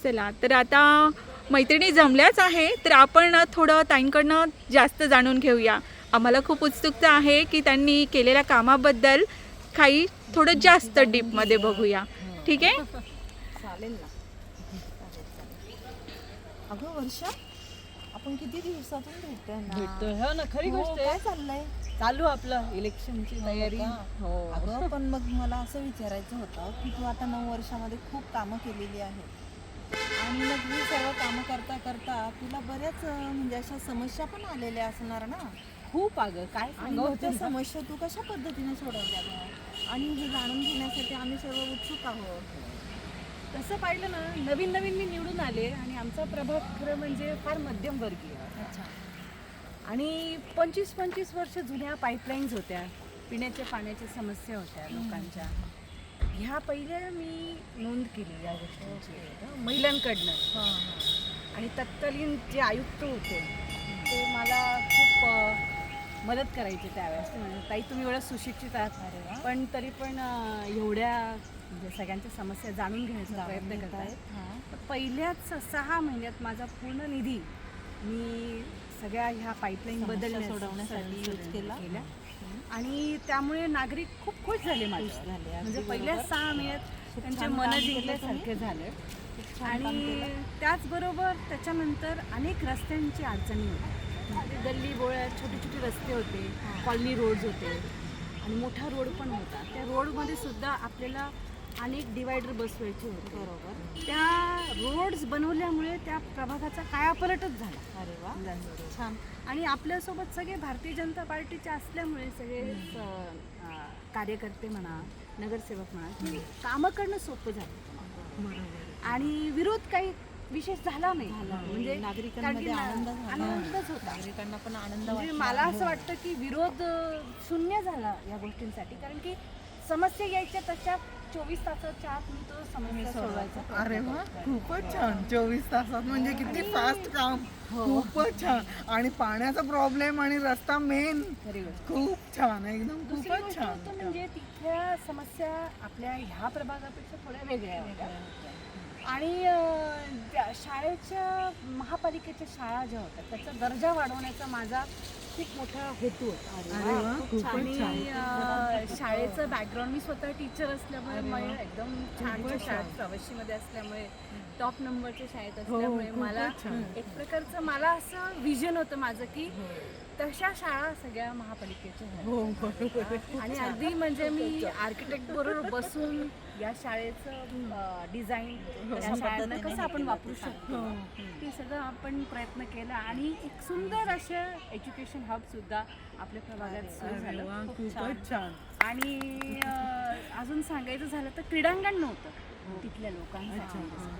चला तर आता मैत्रिणी जमल्याच आहे, तर आपण थोडं ताईंकडनं जास्त जाणून घेऊया. आम्हाला खूप उत्सुकता आहे की त्यांनी केलेल्या कामाबद्दल काही थोडं जास्त डीपमध्ये बघूया. ठीक आहे. चालेल ना. अगं वर्षा, आपण किती दिवसातून भेटतोय ना. भेटतोय हो ना, खरी हो, गोष्ट काय आहे. चाललंय? चालू आपलं इलेक्शनची तयारी. हो अगं पण मग मला असं विचारायचं होतं की तू आता 9 वर्षामध्ये खूप कामं केलेली आहेत आणि मग ही सर्व कामं करता करता तुला बऱ्याच म्हणजे अशा समस्या पण आलेल्या असणार ना. खूप अगं काय आणि सांगावं मग त्या तुला. समस्या तू कशा पद्धतीने सोडवल्या गं? आणि हे जाणून घेण्यासाठी आम्ही सर्व उत्सुक आहोत. तसं पाहिलं ना, नवीन नवीन मी निवडून आले आणि आमचा प्रभाग खरं म्हणजे फार मध्यमवर्गीय अच्छा. आणि 25-25 वर्ष जुन्या पाईपलाईन्स होत्या, पिण्याच्या पाण्याच्या समस्या होत्या लोकांच्या. ह्या पहिल्या मी नोंद केली या गोष्टींची महिलांकडनं. आणि तत्कालीन जे आयुक्त होते ते मला खूप मदत करायचे त्यावेळेस. ते म्हणजे ताई तुम्ही एवढ्या सुशिक्षित आहात, पण तरी पण एवढ्या म्हणजे सगळ्यांच्या समस्या जाणून घेण्याचा प्रयत्न करतायत. तर पहिल्याच 6 महिन्यात माझा पूर्ण निधी मी सगळ्या ह्या पाईपलाईन सोडवण्यासाठी यूज केला. आणि त्यामुळे नागरिक खूप खुश झाले माझे. म्हणजे पहिल्या 6 महिन्यात त्यांचे मन जिंकल्यासारखे झाले. आणि त्याचबरोबर त्याच्यानंतर अनेक रस्त्यांची अडचणी होत्या. गल्ली बोळ्यात छोटे छोटे रस्ते होते, कॉलनी रोड्स होते आणि मोठा रोड पण होता. त्या रोडमध्ये सुद्धा आपल्याला अनेक डिवायडर बसवायचे होते. बरोबर. त्या रोड्स बनवल्यामुळे त्या प्रभागाचा कायापालटच झाला. अरे वा, छान. आणि आपल्यासोबत सगळे भारतीय जनता पार्टीचे असल्यामुळे सगळे कार्यकर्ते म्हणा, नगरसेवक म्हणा, की कामं करणं सोपं झालं. आणि विरोध काही विशेष झाला नाही. म्हणजे नागरिकांमध्ये आनंद झाला. आनंदच होता. नागरिकांना पण आनंद म्हणजे वाटला. मला असं वाटतं की विरोध शून्य झाला या गोष्टींसाठी, कारण की समस्या यायच्या तशा 24 तासाच्या आत मी तो समस्या सोडवायचा. अरे वा, खूपच छान. 24 तासात म्हणजे किती फास्ट काम. खूपच छान. आणि पाण्याचा प्रॉब्लेम आणि रस्ता मेन. खरी गोष्ट. खूप छान, एकदम दुसरी खूपच गोष्ट छान. होतं म्हणजे तिथल्या समस्या आपल्या ह्या प्रभागापेक्षा थोड्या वेगळ्या होत्या. आणि शाळेच्या महापालिकेच्या शाळा ज्या होत्या त्याचा दर्जा वाढवण्याचा माझा खूप मोठा हेतू होता. अरे वा, खूपच आणि छान. शाळेचं बॅकग्राऊंड, मी स्वतः टीचर असल्यामुळे मला एकदम छानच्या शाळेत प्रवाशीमध्ये असल्यामुळे टॉप नंबरच्या शाळेत असल्यामुळे मला खूपच छान. एक प्रकारचं मला असं विजन होतं माझं की तशा शाळा सगळ्या महापालिकेच्या हो, बरोबर आहे. आणि अगदी म्हणजे मी आर्किटेक्ट बरोबर बसून या शाळेचं डिझाईन या शाळांना कसं आपण वापरू शकतो ते सगळं आपण प्रयत्न केला. आणि एक सुंदर असं एज्युकेशन हब सुद्धा आपल्या प्रभागात सुरू अरे झालं. वा, खूपच छान. आणि अजून सांगायचं झालं तर क्रीडांगण नव्हतं तिथल्या लोकांसाठी.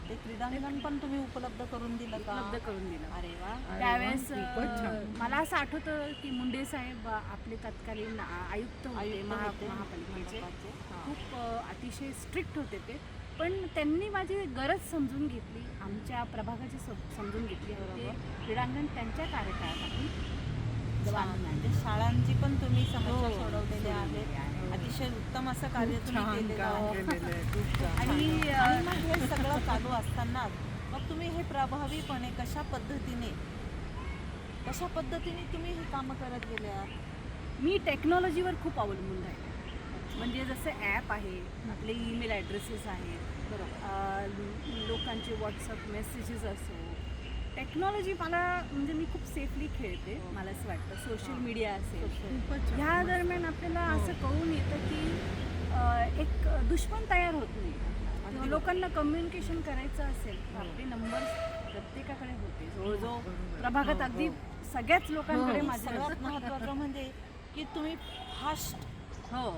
ते क्रीडांगण पण तुम्ही उपलब्ध करून दिलं का? उपलब्ध करून दिलं. अरे वा. त्यावेळेस खूपच छान. मला असं आठवतं की मुंडे साहेब आपले तत्कालीन आयुक्त होते महापालिकेचे. खूप अतिशय स्ट्रिक्ट होते ते, पण त्यांनी माझी गरज समजून घेतली, आमच्या प्रभागाची समजून घेतली. ते क्रीडांगण त्यांच्या कार्यकाळात आपण बांधून आणलं. म्हणजे शाळांची पण तुम्ही समस्या सोडवलेल्या आहेत. अतिशय उत्तम असं कार्य तुम्ही छान केलेलं काम आहे. केलेलं आहे. खूप छान. आणि मग हे सगळं चालू असताना मग तुम्ही हे प्रभावीपणे कशा पद्धतीने तुम्ही ही कामं करत गेल्या? मी टेक्नॉलॉजीवर खूप अवलंबून राहिले. म्हणजे जसं ॲप आहे, आपले ईमेल ॲड्रेसेस आहेत, लोकांचे व्हॉट्सअप मेसेजेस असो, टेक्नॉलॉजी मला म्हणजे मी खूप सेफली खेळते. मला असं वाटतं सोशल मीडिया असेल, खूपच छान. ह्या दरम्यान आपल्याला असं कळून येतं की एक दुश्मन तयार होत नाही. किंवा लोकांना कम्युनिकेशन करायचं असेल तर आपले नंबर प्रत्येकाकडे होते. जवळजवळ प्रभागात अगदी सगळ्याच लोकांकडे माझे सगळ्यात महत्त्वाचं म्हणजे की तुम्ही फास्ट हो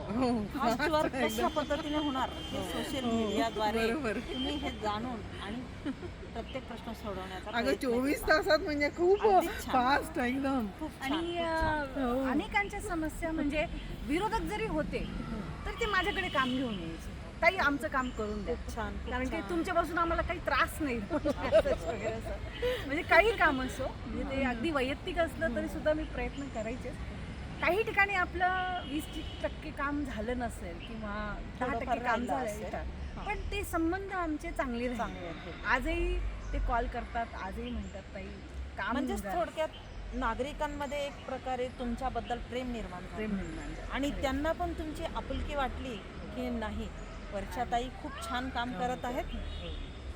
वर्क कशा पद्धतीने होणार हे सोशल मीडियाद्वारे बरोबर. तुम्ही हे जाणून आणि प्रत्येक प्रश्न सोडवण्याचा अगं प्रयत्न 24 केला. तासात म्हणजे खूप अगदीच छान. फास्ट एकदम. खूप छान, आणि खूप छान. हो. अनेकांच्या समस्या म्हणजे विरोधक जरी होते तर ते माझ्याकडे काम घेऊन यायचे, ताई आमचं काम करून द्या, छान, खूप कारण की छान. तुमच्यापासून आम्हाला काही त्रास नाही वगैरे असं. म्हणजे काही काम असो, म्हणजे ते अगदी वैयक्तिक असलं तरी सुद्धा मी प्रयत्न करायचे. काही ठिकाणी आपलं 20% काम झालं नसेल किंवा 10% थोडंफार काम राहिलं झालं असेल. पण ते संबंध आमचे चांगले राहिले. आजही ते कॉल करतात, आजही म्हणतात ताई काम म्हणजे जरा थोडक्यात नागरिकांमध्ये एक प्रकारे तुमच्याबद्दल प्रेम निर्माण झालं. प्रेम निर्माण झालं. आणि त्यांना पण तुमची आपुलकी वाटली की नाही वर्षाताई खूप छान काम करत आहेत.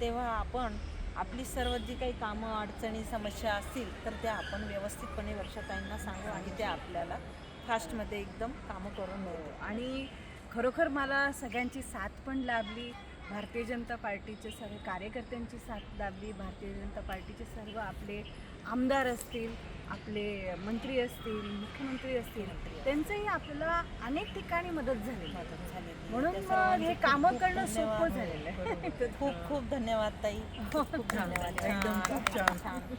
तेव्हा आपण आपली सर्व जी काही कामं अडचणी समस्या असतील तर त्या आपण व्यवस्थितपणे वर्षाताईंना सांगू आणि त्या आपल्याला फास्टमध्ये एकदम कामं करून मिळतील. आणि खरोखर मला सगळ्यांची साथ पण लाभली. भारतीय जनता पार्टीचे सर्व कार्यकर्त्यांची साथ लाभली. भारतीय जनता पार्टीचे सर्व आपले आमदार असतील, आपले मंत्री असतील, मुख्यमंत्री असतील, त्यांचंही आपल्याला अनेक ठिकाणी मदत झाली. म्हणून त्या मग सर्वांचे हे खूप कामं खूप करणं धन्यवाद. सोपं झालेलं आहे. खूप खूप धन्यवाद ताई. खूप खूप धन्यवाद. एकदम खूप छान. छान